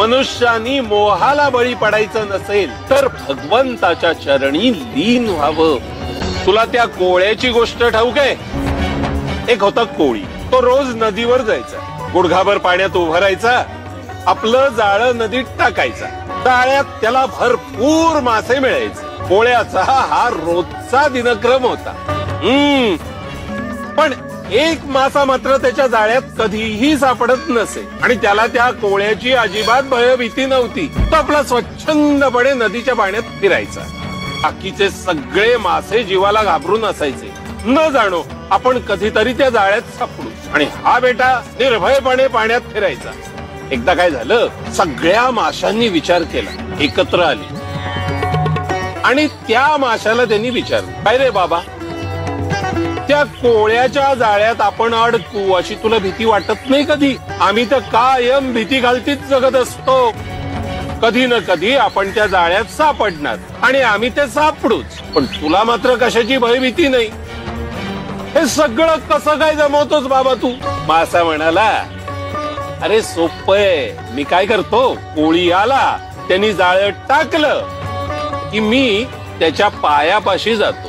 मनुष्यानी मोहाला बळी पडायचं नसेल तर भगवंताच्या चरणी लीन व्हावं. तुला त्या कोळ्याची गोष्ट ठाऊक आहे? एक होता कोळी. तो रोज नदीवर जायचा, गुडघाभर पाण्यात उभं राहायचा, आपलं जाळं नदीत टाकायचा. जाळ्यात त्याला भरपूर मासे मिळायचे. कोळ्याचा हा रोजचा दिनक्रम होता. पण एक मासा मात्र त्याच्या जाळ्यात कधीही सापडत नसे आणि त्याला त्या कोळ्याची अजिबात भयभीती नव्हती. तो आपला स्वच्छंदपणे नदीच्या पाण्यात फिरायचा. बाकीचे सगळे मासे जीवाला घाबरून असायचे. न जाणो आपण कधीतरी त्या जाळ्यात सापडू. आणि हा बेटा निर्भयपणे पाण्यात फिरायचा. एकदा काय झालं, सगळ्या माशांनी विचार केला, एकत्र आली आणि त्या माशाला त्यांनी विचारलं, काय रे बाबा, त्या कोळ्याच्या जाळ्यात आपण अडकू अशी तुला भीती वाटत नाही कधी? आम्ही तर कायम भीती घालतीच जगत असतो. कधी न कधी आपण त्या जाळ्यात सापडणार आणि आम्ही ते सापडूच, पण तुला मात्र कशाची भयभीती नाही. हे सगळं कसं काय जमवतोस बाबा तू? मासा म्हणाला, अरे सोपं आहे. मी काय करतो, कोळी आला, त्यांनी जाळं टाकलं की मी त्याच्या पायापाशी जातो